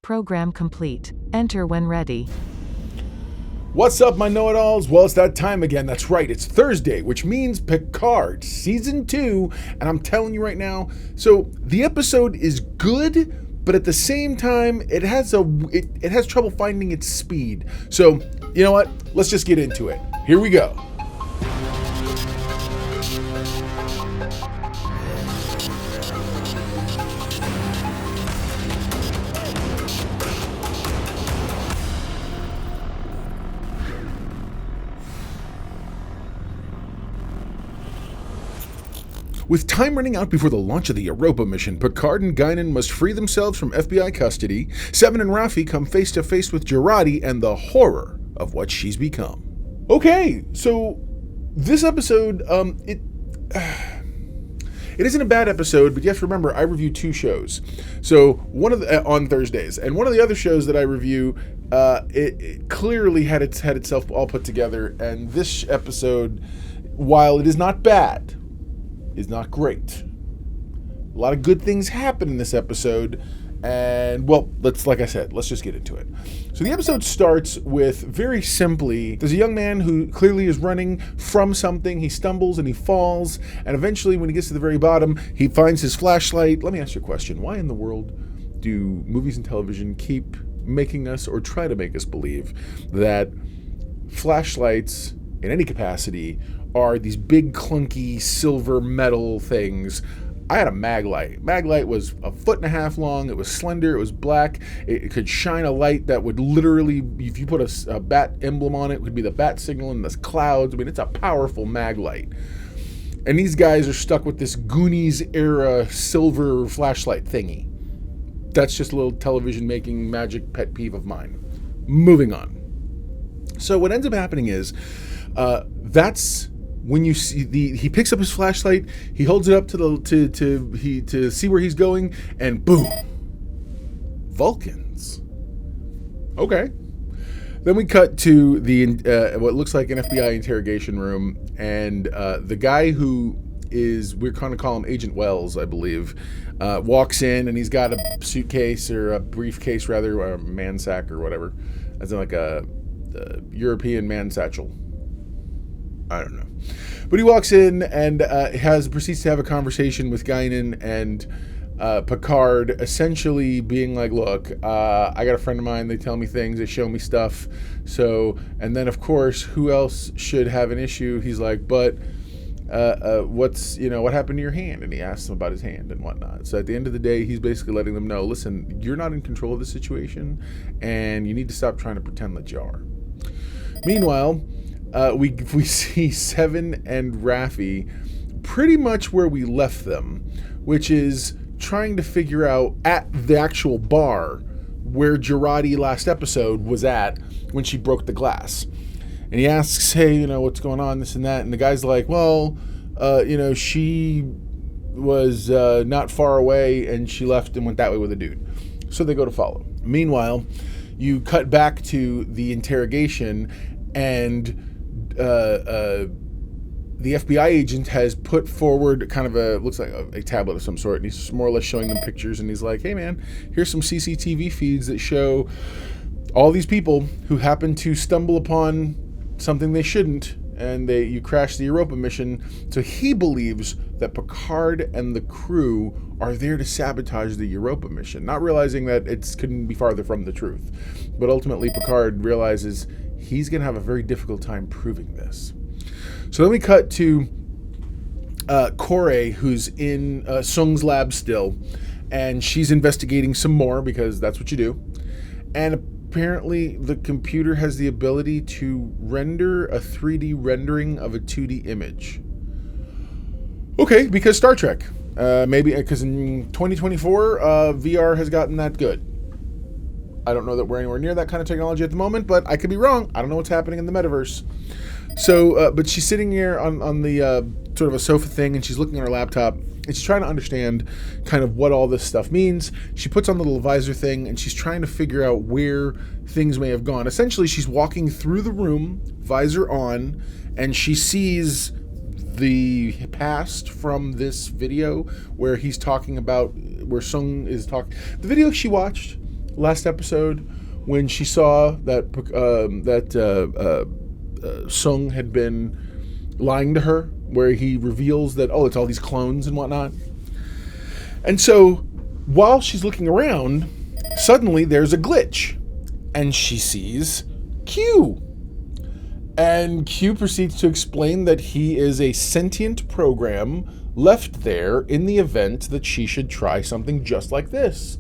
Program complete. Enter when ready. What's up, my know-it-alls? Well, it's that time again. That's right, it's Thursday, which means Picard Season 2, and I'm telling you right now, so the episode is good, but at the same time, it has trouble finding its speed. So, you know what? Let's just get into it. Here we go. With time running out before the launch of the Europa mission, Picard and Guinan must free themselves from FBI custody. Seven and Raffi come face to face with Jurati and the horror of what she's become. Okay, so this episode, it isn't a bad episode, but you have to remember I review two shows. So one of the, on Thursdays, and one of the other shows that I review, it clearly had itself all put together. And this episode, while it is not bad, is not great. A lot of good things happen in this episode, and well, like I said, let's just get into it. So the episode starts with, very simply, there's a young man who clearly is running from something. He stumbles and he falls, and eventually when he gets to the very bottom, he finds his flashlight. Let me ask you a question. Why in the world do movies and television keep making us, or try to make us believe, that flashlights in any capacity are these big clunky silver metal things? I had a Maglite. Maglite was 1.5 feet long. It was slender. It was black. It could shine a light that would literally, if you put a bat emblem on it, it would be the bat signal in the clouds. I mean, it's a powerful Maglite. And these guys are stuck with this Goonies era silver flashlight thingy. That's just a little television making magic pet peeve of mine. Moving on. So what ends up happening is, that's when you see he picks up his flashlight, he holds it up to see where he's going, and boom, Vulcans. Okay. Then we cut to the what looks like an FBI interrogation room, and the guy who is, we're going to call him Agent Wells, I believe, walks in, and he's got a suitcase, or a briefcase rather, or a man sack or whatever, as in like a European man satchel. I don't know. But he walks in and proceeds to have a conversation with Guinan and Picard, essentially being like, look, I got a friend of mine, they tell me things, they show me stuff. So, and then of course, who else should have an issue? He's like, but what happened to your hand? And he asks him about his hand and whatnot. So at the end of the day, he's basically letting them know, listen, you're not in control of the situation, and you need to stop trying to pretend that you are. Meanwhile, we see Seven and Raffi pretty much where we left them, which is trying to figure out at the actual bar where Jurati last episode was at when she broke the glass. And he asks, hey, what's going on, this and that. And the guy's like, well, she was not far away, and she left and went that way with a dude. So they go to follow. Meanwhile, you cut back to the interrogation, and the FBI agent has put forward kind of looks like a tablet of some sort, and he's more or less showing them pictures, and he's like, hey man, here's some CCTV feeds that show all these people who happen to stumble upon something they shouldn't, and you crash the Europa mission. So he believes that Picard and the crew are there to sabotage the Europa mission, not realizing that it couldn't be farther from the truth. But ultimately, Picard realizes he's going to have a very difficult time proving this. So then we cut to Kore, who's in Soong's lab still, and she's investigating some more, because that's what you do. And apparently the computer has the ability to render a 3D rendering of a 2D image. Okay, because Star Trek. Maybe because in 2024, VR has gotten that good. I don't know that we're anywhere near that kind of technology at the moment, but I could be wrong. I don't know what's happening in the metaverse. So, but she's sitting here on the sort of a sofa thing, and she's looking at her laptop, and she's trying to understand kind of what all this stuff means. She puts on the little visor thing, and she's trying to figure out where things may have gone. Essentially, she's walking through the room, visor on, and she sees the past from this video where he's talking about, where Soong is talking. The video she watched, last episode when she saw that Soong had been lying to her, where he reveals that, oh, it's all these clones and whatnot. And so while she's looking around, suddenly there's a glitch and she sees Q. And Q proceeds to explain that he is a sentient program left there in the event that she should try something just like this.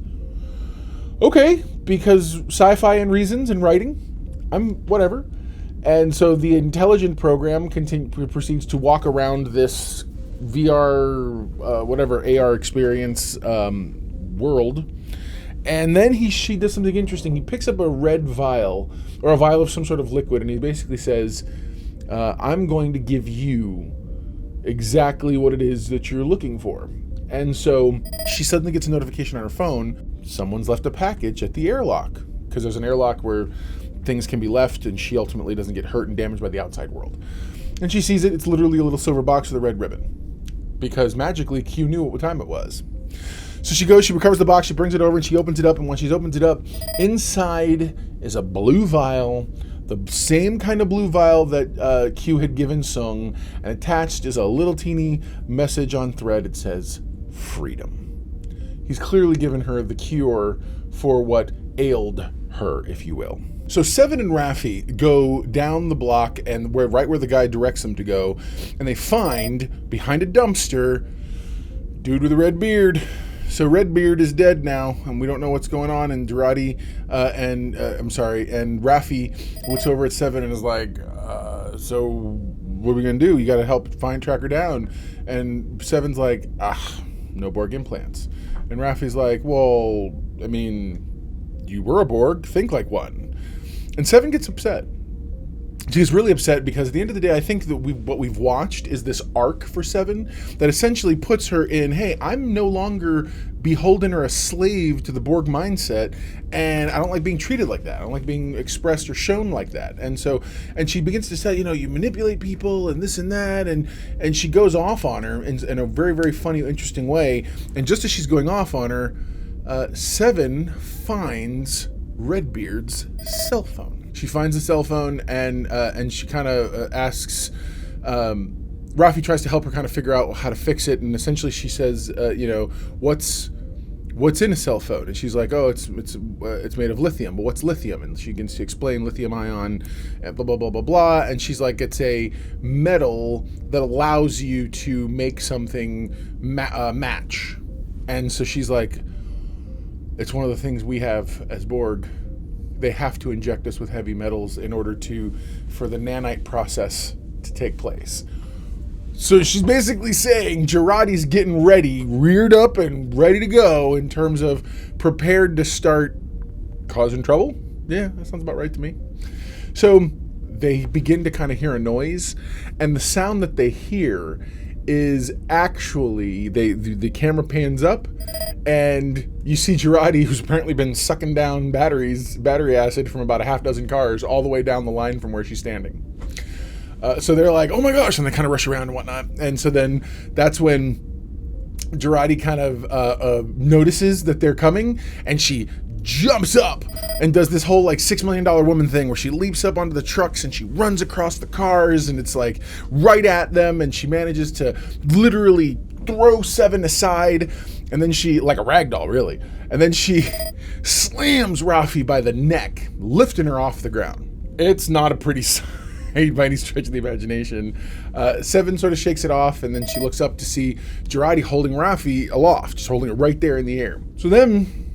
Okay, because sci-fi and reasons and writing, I'm whatever. And so the intelligent program proceeds to walk around this VR, AR experience world. And then she does something interesting. He picks up a red vial, or a vial of some sort of liquid, and he basically says, I'm going to give you exactly what it is that you're looking for. And so she suddenly gets a notification on her phone. Someone's left a package at the airlock, because there's an airlock where things can be left and she ultimately doesn't get hurt and damaged by the outside world. And she sees it. It's literally a little silver box with a red ribbon, because magically Q knew what time it was. So she goes, she recovers the box, she brings it over, and she opens it up. And when she's opened it up, inside is a blue vial, the same kind of blue vial that Q had given Soong, and attached is a little teeny message on thread. It says, freedom. He's clearly given her the cure for what ailed her, if you will. So Seven and Raffi go down the block, and right where the guy directs them to go, and they find, behind a dumpster, dude with a red beard. So Redbeard is dead now, and we don't know what's going on. And Jurati and Raffi looks over at Seven and is like, so what are we going to do? You got to help track her down. And Seven's like, no Borg implants. And Raffi's like, well, I mean, you were a Borg, think like one. And Seven gets upset. She's really upset because at the end of the day, I think that what we've watched is this arc for Seven that essentially puts her in, hey, I'm no longer beholden or a slave to the Borg mindset, and I don't like being treated like that. I don't like being expressed or shown like that. And she begins to say, you manipulate people and this and that, and she goes off on her in a very, very funny, interesting way. And just as she's going off on her, Seven finds Redbeard's cell phone. She finds the cell phone and she kind of asks, Raffi tries to help her kind of figure out how to fix it, and essentially she says, what's in a cell phone? And she's like, oh, it's made of lithium. But what's lithium? And she begins to explain lithium ion, and blah blah blah blah blah. And she's like, it's a metal that allows you to make something match. And so she's like, it's one of the things we have as Borg. They have to inject us with heavy metals in order for the nanite process to take place. So she's basically saying Jurati's getting ready, reared up and ready to go in terms of prepared to start causing trouble. Yeah, that sounds about right to me. So they begin to kind of hear a noise, and the sound that they hear is actually, the camera pans up, and you see Jurati, who's apparently been sucking down battery acid from about a half dozen cars all the way down the line from where she's standing. So they're like, oh my gosh, and they kind of rush around and whatnot. And so then that's when Jurati kind of notices that they're coming, and she jumps up and does this whole like $6 Million Woman thing where she leaps up onto the trucks and she runs across the cars, and it's like right at them, and she manages to literally throw Seven aside, and then she, like a rag doll really, and then she slams Raffi by the neck, lifting her off the ground. It's not a pretty sight by any stretch of the imagination. Seven sort of shakes it off, and then she looks up to see Jurati holding Raffi aloft, just holding it right there in the air. So then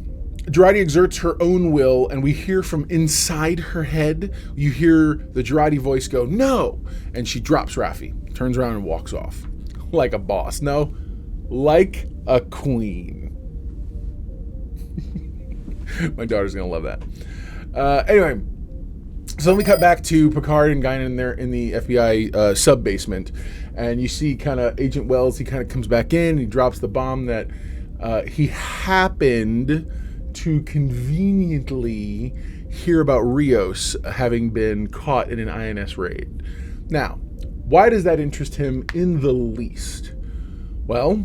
Jurati exerts her own will, and we hear from inside her head, you hear the Jurati voice go, no! And she drops Raffi, turns around and walks off. Like a boss. No, like a queen. My daughter's gonna love that. Anyway, so then we cut back to Picard and Guinan there in the FBI sub-basement, and you see kind of Agent Wells, he kind of comes back in, he drops the bomb that he happened to conveniently hear about Rios having been caught in an INS raid. Now, why does that interest him in the least? Well,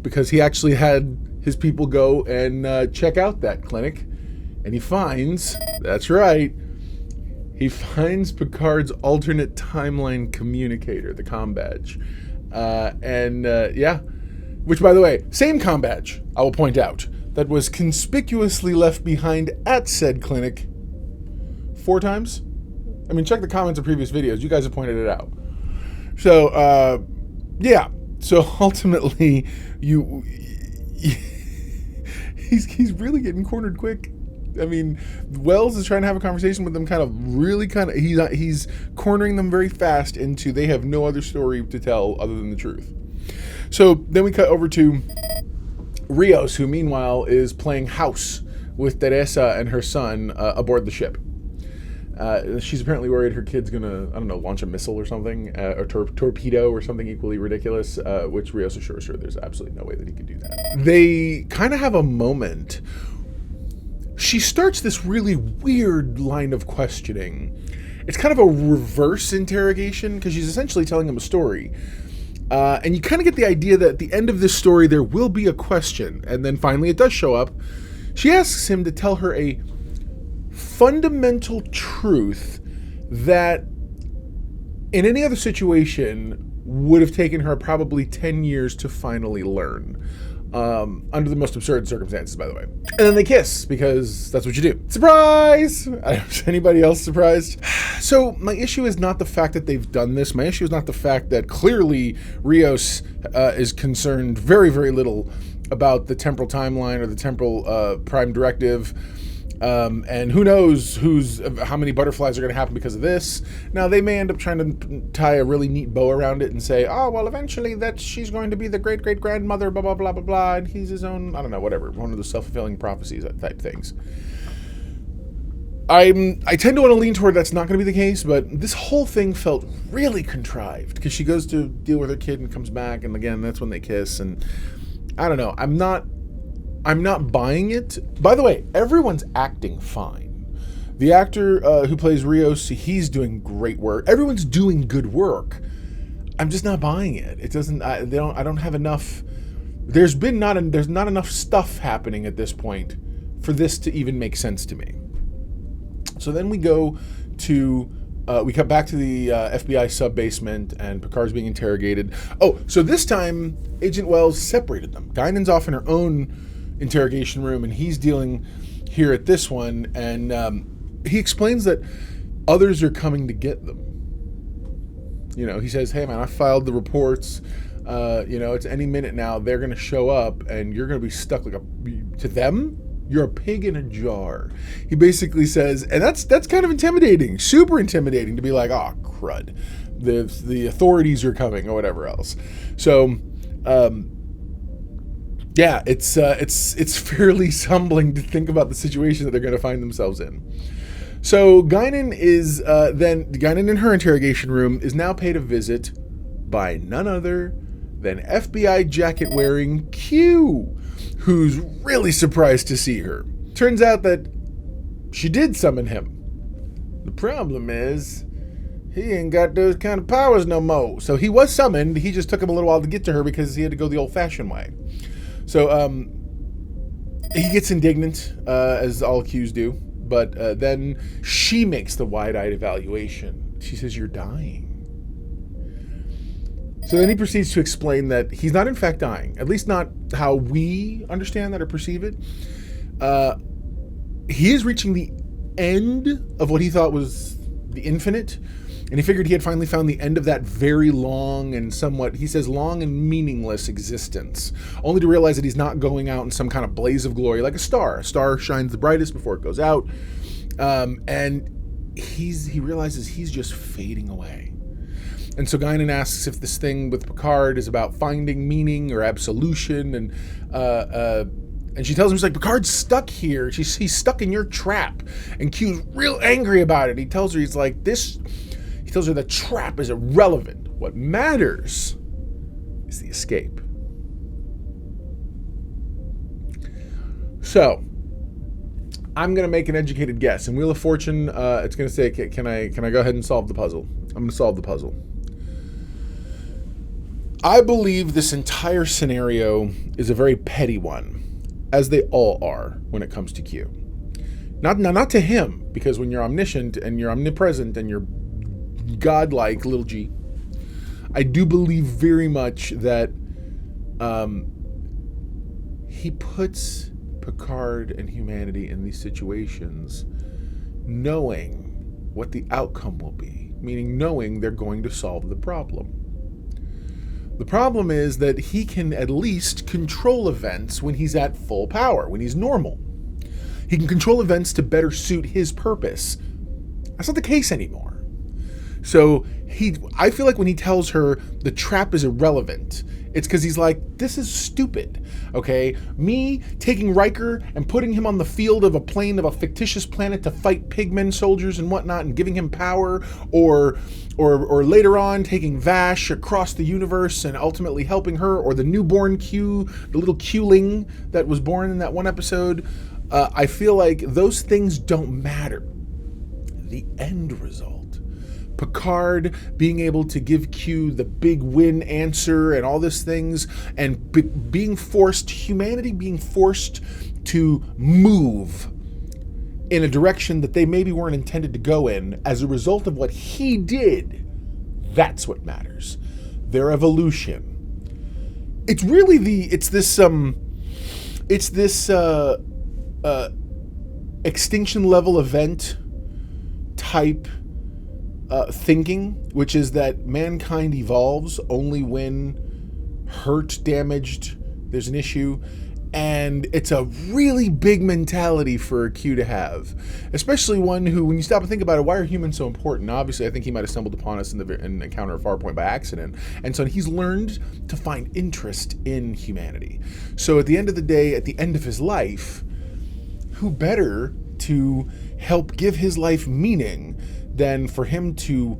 because he actually had his people go and check out that clinic, and he finds, that's right, he finds Picard's alternate timeline communicator, the Combadge. Which, by the way, same Combadge, I will point out, that was conspicuously left behind at said clinic 4 times. I mean, check the comments of previous videos. You guys have pointed it out. So, yeah. So ultimately, he's really getting cornered quick. I mean, Wells is trying to have a conversation with them, he's cornering them very fast into they have no other story to tell other than the truth. So then we cut over to Rios, who meanwhile is playing house with Teresa and her son aboard the ship. She's apparently worried her kid's gonna, launch a missile or something, or torpedo or something equally ridiculous, which Rios assures her there's absolutely no way that he could do that. They kind of have a moment. She starts this really weird line of questioning. It's kind of a reverse interrogation, because she's essentially telling him a story. And you kind of get the idea that at the end of this story, there will be a question. And then finally it does show up. She asks him to tell her a fundamental truth that in any other situation would have taken her probably 10 years to finally learn. Under the most absurd circumstances, by the way. And then they kiss, because that's what you do. Surprise! Is anybody else surprised? So my issue is not the fact that they've done this. My issue is not the fact that clearly Rios is concerned very, very little about the temporal timeline or the temporal prime directive. And who knows how many butterflies are going to happen because of this. Now, they may end up trying to tie a really neat bow around it and say, oh, well, eventually she's going to be the great-great-grandmother, blah, blah, blah, blah, blah, and he's his own, I don't know, whatever, one of the self-fulfilling prophecies type things. I tend to want to lean toward that's not going to be the case, but this whole thing felt really contrived, because she goes to deal with her kid and comes back, and again, that's when they kiss, and I don't know, I'm not buying it. By the way, everyone's acting fine. The actor who plays Rios, he's doing great work. Everyone's doing good work. I'm just not buying it. It doesn't. I don't have enough. There's not enough stuff happening at this point for this to even make sense to me. So then we go to. We cut back to the FBI sub-basement, and Picard's being interrogated. Oh, so this time, Agent Wells separated them. Guinan's off in her own interrogation room, and he's dealing here at this one, and he explains that others are coming to get them. You know, he says, hey man, I filed the reports, it's any minute now they're going to show up, and you're going to be stuck to them, you're a pig in a jar. He basically says, and that's kind of intimidating, super intimidating, to be like, oh crud, the authorities are coming, or whatever else. So yeah, it's fairly humbling to think about the situation that they're going to find themselves in. So Guinan Guinan in her interrogation room is now paid a visit by none other than FBI jacket-wearing Q, who's really surprised to see her. Turns out that she did summon him. The problem is, he ain't got those kind of powers no more. So he was summoned, he just took him a little while to get to her because he had to go the old-fashioned way. So he gets indignant, as all Qs do, but then she makes the wide-eyed evaluation. She says, you're dying. So then he proceeds to explain that he's not in fact dying, at least not how we understand that or perceive it. He is reaching the end of what he thought was the infinite, and he figured he had finally found the end of that very long and somewhat, he says, long and meaningless existence, only to realize that he's not going out in some kind of blaze of glory like a star. A star shines the brightest before it goes out, and he realizes he's just fading away. And so Guinan asks if this thing with Picard is about finding meaning or absolution, and she tells him, she's like, Picard's stuck here. He's stuck in your trap. And Q's real angry about it. He tells her, he tells her the trap is irrelevant. What matters is the escape. So, I'm going to make an educated guess. In Wheel of Fortune, it's going to say, can I go ahead and solve the puzzle? I'm going to solve the puzzle. I believe this entire scenario is a very petty one, as they all are when it comes to Q. Not to him, because when you're omniscient and you're omnipresent and you're godlike, little g, I do believe very much that he puts Picard and humanity in these situations knowing what the outcome will be, meaning knowing they're going to solve the problem. The problem is that he can at least control events when he's at full power, when he's normal. He can control events to better suit his purpose. That's not the case anymore. So I feel like when he tells her the trap is irrelevant, it's because he's like, this is stupid, okay? Me taking Riker and putting him on the field of a plane of a fictitious planet to fight pigmen soldiers and whatnot and giving him power, or later on taking Vash across the universe and ultimately helping her, or the newborn Q, the little Q-ling that was born in that one episode. I feel like those things don't matter. The end result. Picard being able to give Q the big win answer and all these things, and humanity being forced to move in a direction that they maybe weren't intended to go in as a result of what he did. That's what matters. Their evolution. It's really this extinction level event type thinking, which is that mankind evolves only when hurt, damaged, there's an issue. And it's a really big mentality for a Q to have, especially one who, when you stop and think about it, why are humans so important? Obviously, I think he might have stumbled upon us in Encounter at Farpoint by accident. And so he's learned to find interest in humanity. So at the end of the day, at the end of his life, who better to help give his life meaning than for him to,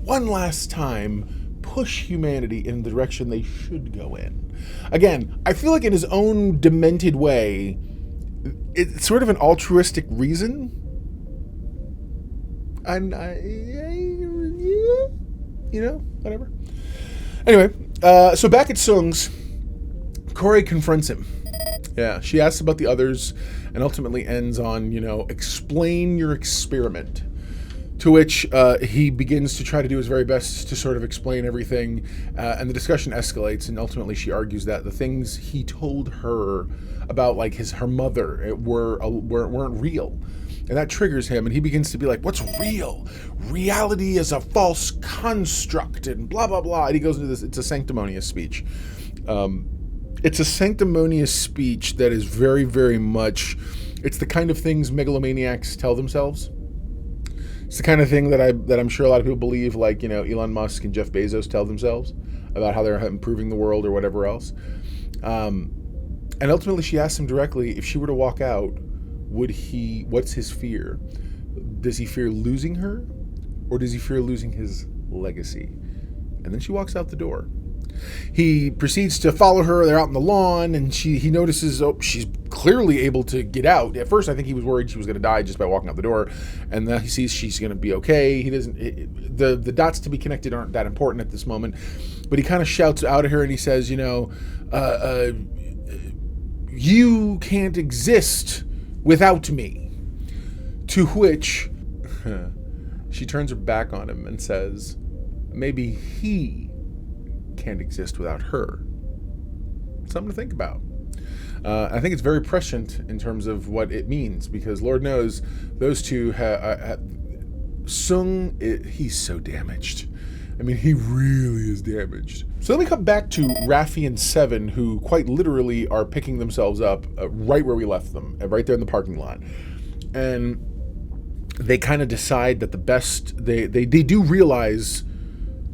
one last time, push humanity in the direction they should go in. Again, I feel like in his own demented way, it's sort of an altruistic reason. And whatever. Anyway, so back at Soong's, Corey confronts him. Yeah, she asks about the others and ultimately ends on, explain your experiment. To which he begins to try to do his very best to sort of explain everything, and the discussion escalates, and ultimately she argues that the things he told her about, like her mother, weren't real, and that triggers him, and he begins to be like, "What's real? Reality is a false construct," and blah blah blah. And he goes into this. It's a sanctimonious speech. It's a sanctimonious speech that is very, very much. It's the kind of things megalomaniacs tell themselves. It's the kind of thing that I'm sure a lot of people believe, like, Elon Musk and Jeff Bezos tell themselves about how they're improving the world or whatever else. And ultimately she asked him directly, if she were to walk out, what's his fear? Does he fear losing her, or does he fear losing his legacy? And then she walks out the door. He proceeds to follow her. They're out on the lawn, and he notices, she's clearly able to get out. At first, I think he was worried she was going to die just by walking out the door, and then he sees she's going to be okay. He doesn't. The dots to be connected aren't that important at this moment, but he kind of shouts out at her, and he says, you can't exist without me. To which she turns her back on him and says, maybe he can't exist without her. Something to think about. I think it's very prescient in terms of what it means, because Lord knows those two Soong, he's so damaged. I mean, he really is damaged. So then we come back to Raffi and Seven, who quite literally are picking themselves up right where we left them, right there in the parking lot. And they kind of decide that the best, they do realize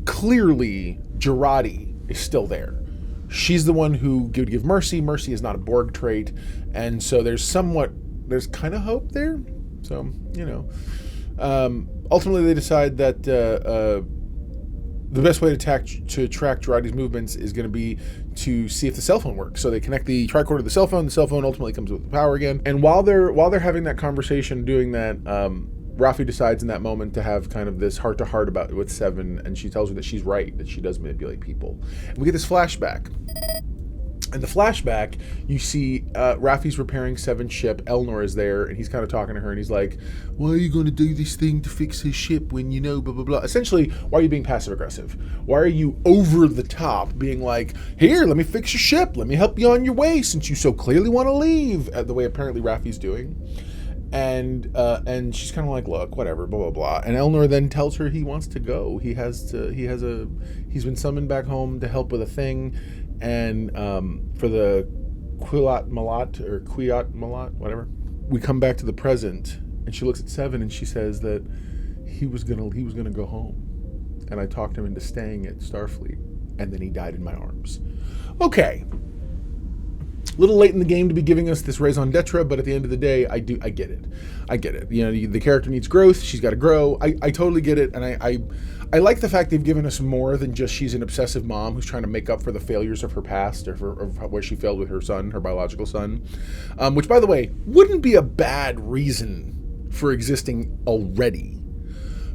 clearly Jurati is still there. She's the one who would give mercy. Mercy is not a Borg trait. And so there's kind of hope there. So, ultimately they decide that the best way to track Jurati's movements is going to be to see if the cell phone works. So they connect the tricorder to the cell phone. The cell phone ultimately comes with the power again. And while they're having that conversation, doing that, Raffi decides in that moment to have kind of this heart-to-heart with Seven, and she tells her that she's right, that she does manipulate people. And we get this flashback. In the flashback, you see Raffi's repairing Seven's ship. Elnor is there, and he's kind of talking to her, and he's like, why are you going to do this thing to fix his ship when you know blah, blah, blah? Essentially, why are you being passive-aggressive? Why are you over the top being like, here, let me fix your ship. Let me help you on your way since you so clearly want to leave, the way apparently Raffi's doing. And she's kind of like, look, whatever, blah, blah, blah. And Elnor then tells her he wants to go. He's been summoned back home to help with a thing. And for the Quiot Malat, whatever, we come back to the present, and she looks at Seven and she says that he was gonna go home, and I talked him into staying at Starfleet, and then he died in my arms. Okay, a little late in the game to be giving us this raison d'etre, but at the end of the day, I get it. You know, the character needs growth. She's got to grow. I totally get it, and I like the fact they've given us more than just she's an obsessive mom who's trying to make up for the failures of her past or where she failed with her son, her biological son, which, by the way, wouldn't be a bad reason for existing already.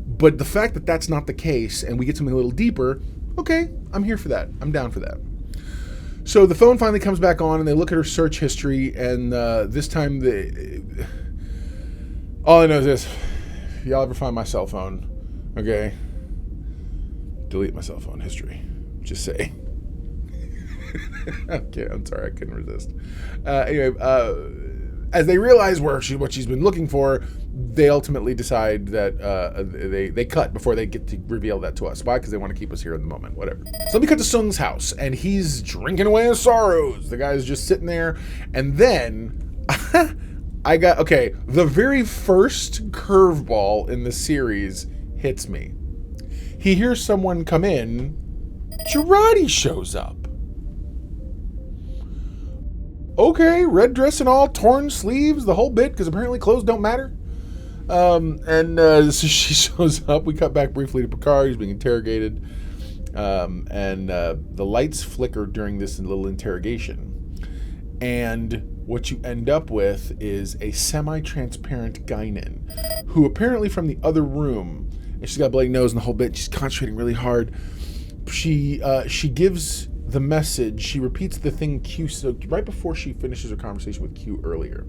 But the fact that that's not the case and we get something a little deeper, okay, I'm here for that. I'm down for that. So the phone finally comes back on, and they look at her search history, and this time all I know is this. If y'all ever find my cell phone, okay, delete my cell phone history. Just say. Okay, I'm sorry, I couldn't resist. Anyway, as they realize what she's been looking for, they ultimately decide that they cut before they get to reveal that to us. Why? Because they want to keep us here in the moment. Whatever. So let me cut to Soong's house, and he's drinking away his sorrows. The guy's just sitting there, and then the very first curveball in the series hits me. He hears someone come in. Jurati shows up. Okay, red dress and all, torn sleeves, the whole bit, because apparently clothes don't matter. So she shows up. We cut back briefly to Picard. He's being interrogated. The lights flicker during this little interrogation. And what you end up with is a semi-transparent Guinan, who apparently from the other room, and she's got a bloody nose and the whole bit, she's concentrating really hard. She gives the message, she repeats the thing Q, so right before she finishes her conversation with Q earlier.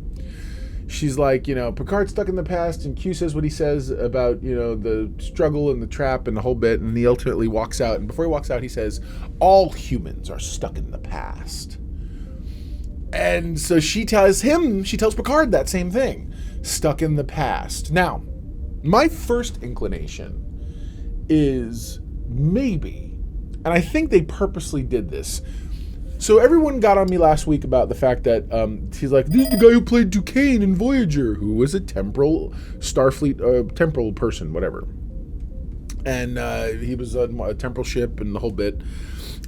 She's like, Picard's stuck in the past, and Q says what he says about, the struggle and the trap and the whole bit, and he ultimately walks out, and before he walks out, he says, all humans are stuck in the past. And so she tells Picard that same thing, stuck in the past. Now, my first inclination is maybe, and I think they purposely did this. So everyone got on me last week about the fact that he's like, this is the guy who played Duquesne in Voyager, who was a temporal Starfleet, temporal person, whatever. And he was a temporal ship and the whole bit.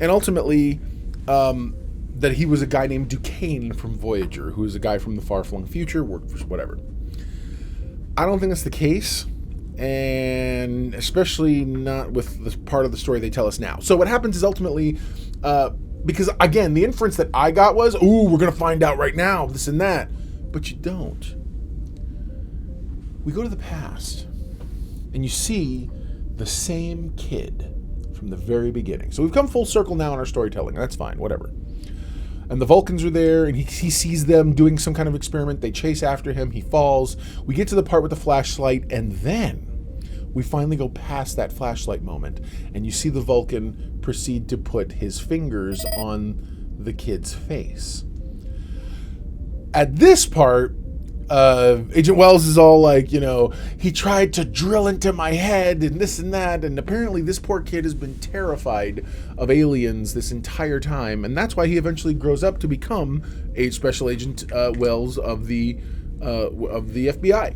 And ultimately, that he was a guy named Duquesne from Voyager, who was a guy from the far-flung future, worked for whatever. I don't think that's the case. And especially not with the part of the story they tell us now. So what happens is ultimately, because again, the inference that I got was, we're going to find out right now, this and that. But you don't. We go to the past, and you see the same kid from the very beginning. So we've come full circle now in our storytelling, and that's fine, whatever. And the Vulcans are there, and he sees them doing some kind of experiment. They chase after him. He falls. We get to the part with the flashlight, and then we finally go past that flashlight moment, and you see the Vulcan proceed to put his fingers on the kid's face. At this part, Agent Wells is all like, he tried to drill into my head and this and that, and apparently this poor kid has been terrified of aliens this entire time, and that's why he eventually grows up to become a Special Agent Wells of the FBI.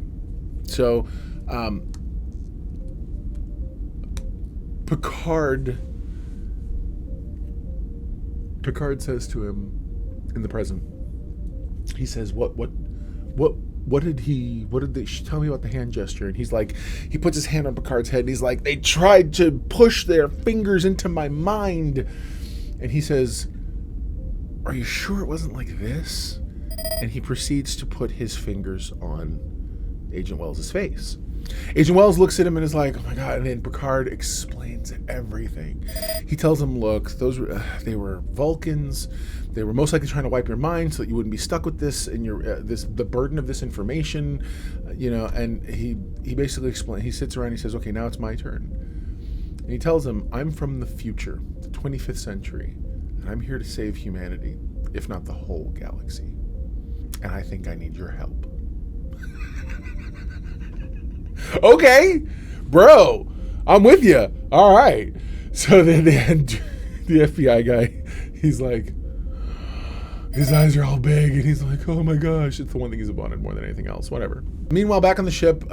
So Picard says to him in the present, he says, what did they tell me about the hand gesture? And he's like, he puts his hand on Picard's head and he's like, they tried to push their fingers into my mind. And he says, are you sure it wasn't like this? And he proceeds to put his fingers on Agent Wells' face. Agent Wells looks at him and is like, oh my god, and then Picard explains everything. He tells him, look, they were Vulcans. They were most likely trying to wipe your mind so that you wouldn't be stuck with this and the burden of this information, and he basically explains. He sits around, he says, okay, now it's my turn. And he tells him, I'm from the future, the 25th century, and I'm here to save humanity, if not the whole galaxy. And I think I need your help. Okay, bro, I'm with you. All right. So then the FBI guy, he's like, his eyes are all big, and he's like, oh my gosh. It's the one thing he's wanted more than anything else. Whatever. Meanwhile, back on the ship,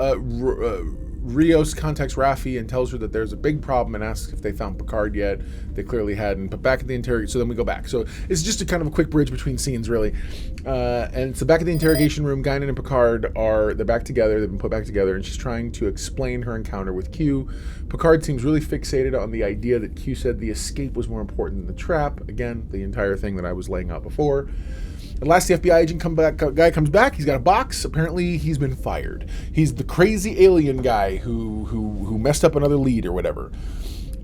Rios contacts Raffi and tells her that there's a big problem and asks if they found Picard yet. They clearly hadn't. But back at the interrogation, so then we go back. So it's just a kind of a quick bridge between scenes, really. And so back at the interrogation room, Guinan and Picard they're back together. They've been put back together, and she's trying to explain her encounter with Q. Picard seems really fixated on the idea that Q said the escape was more important than the trap. Again, the entire thing that I was laying out before. At last, the FBI agent guy comes back. He's got a box. Apparently, he's been fired. He's the crazy alien guy who messed up another lead or whatever.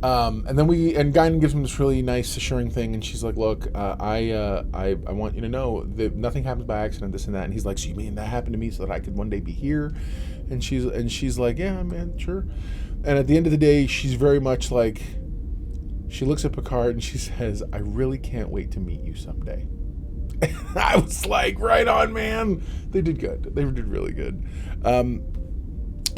And Guinan gives him this really nice, assuring thing, and she's like, "Look, I want you to know that nothing happens by accident, this and that." And he's like, "So you mean that happened to me so that I could one day be here?" And she's like, "Yeah, man, sure." And at the end of the day, she's very much like, she looks at Picard and she says, "I really can't wait to meet you someday." I was like, right on, man. They did good. They did really good. So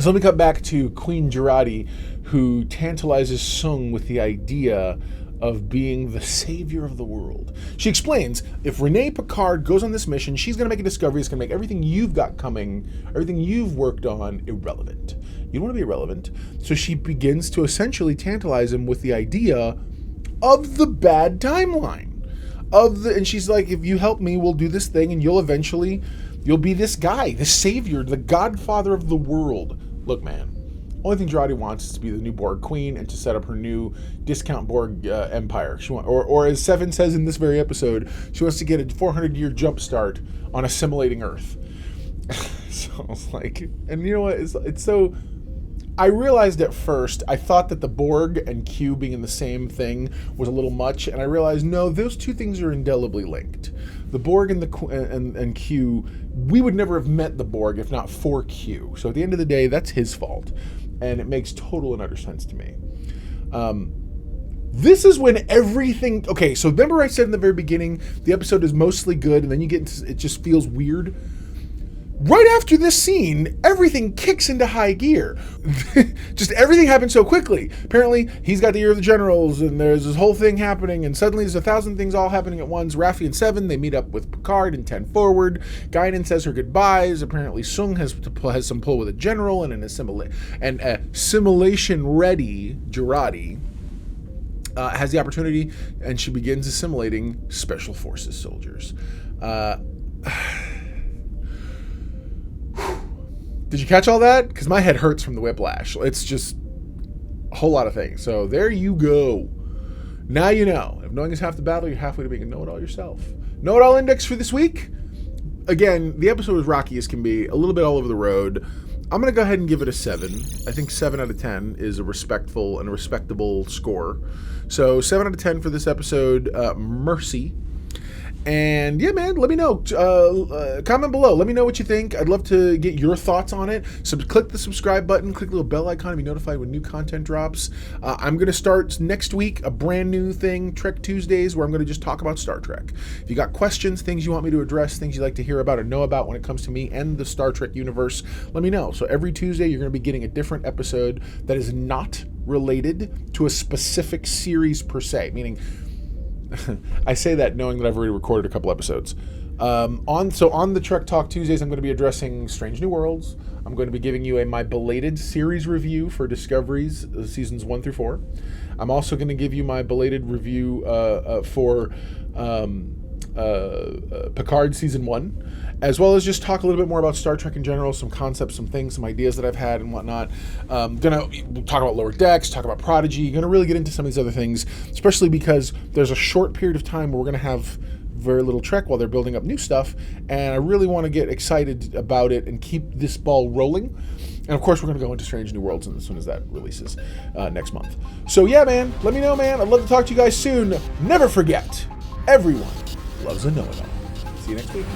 let me cut back to Queen Jurati, who tantalizes Soong with the idea of being the savior of the world. She explains, if Renee Picard goes on this mission, she's going to make a discovery that's going to make everything you've got coming, everything you've worked on, irrelevant. You don't want to be irrelevant. So she begins to essentially tantalize him with the idea of the bad timeline. And she's like, if you help me, we'll do this thing, and you'll be this guy, this savior, the godfather of the world. Look, man, only thing Jurati wants is to be the new Borg Queen and to set up her new discount Borg empire. Or as Seven says in this very episode, she wants to get a 400-year jump start on assimilating Earth. So I was like, and you know what? It's so. I realized at first, I thought that the Borg and Q being in the same thing was a little much, and I realized, no, those two things are indelibly linked. The Borg and Q, we would never have met the Borg if not for Q. So at the end of the day, that's his fault, and it makes total and utter sense to me. This is when everything... Okay, so remember I said in the very beginning, the episode is mostly good, and then you get into... It just feels weird. Right after this scene, everything kicks into high gear. Just everything happens so quickly. Apparently, he's got the ear of the generals, and there's this whole thing happening, and suddenly there's 1,000 things all happening at once. Raffi and Seven, they meet up with Picard in 10 Forward. Guinan says her goodbyes. Apparently, Soong has some pull with a general, and a simulation-ready Jurati has the opportunity, and she begins assimilating Special Forces soldiers. Did you catch all that? Because my head hurts from the whiplash. It's just a whole lot of things. So there you go. Now you know. If knowing is half the battle, you're halfway to being a know-it-all yourself. Know-it-all index for this week? Again, the episode was rocky as can be. A little bit all over the road. I'm going to go ahead and give it a 7. I think 7 out of 10 is a respectful and a respectable score. So 7 out of 10 for this episode. Mercy. And yeah, man, let me know. Comment below. Let me know what you think. I'd love to get your thoughts on it. So click the subscribe button. Click the little bell icon to be notified when new content drops. I'm going to start next week a brand new thing, Trek Tuesdays, where I'm going to just talk about Star Trek. If you got questions, things you want me to address, things you'd like to hear about or know about when it comes to me and the Star Trek universe, let me know. So every Tuesday, you're going to be getting a different episode that is not related to a specific series per se, meaning... I say that knowing that I've already recorded a couple episodes. On the Trek Talk Tuesdays, I'm going to be addressing Strange New Worlds. I'm going to be giving you my belated series review for Discoveries, seasons 1 through 4. I'm also going to give you my belated review for Picard season 1, as well as just talk a little bit more about Star Trek in general, some concepts, some things, some ideas that I've had and whatnot. Gonna talk about Lower Decks, talk about Prodigy, gonna really get into some of these other things, especially because there's a short period of time where we're gonna have very little Trek while they're building up new stuff, and I really want to get excited about it and keep this ball rolling. And of course, we're going to go into Strange New Worlds as soon as that releases next month. So yeah, man, let me know, man. I'd love to talk to you guys soon. Never forget, everyone loves a know-it-all. See you next week.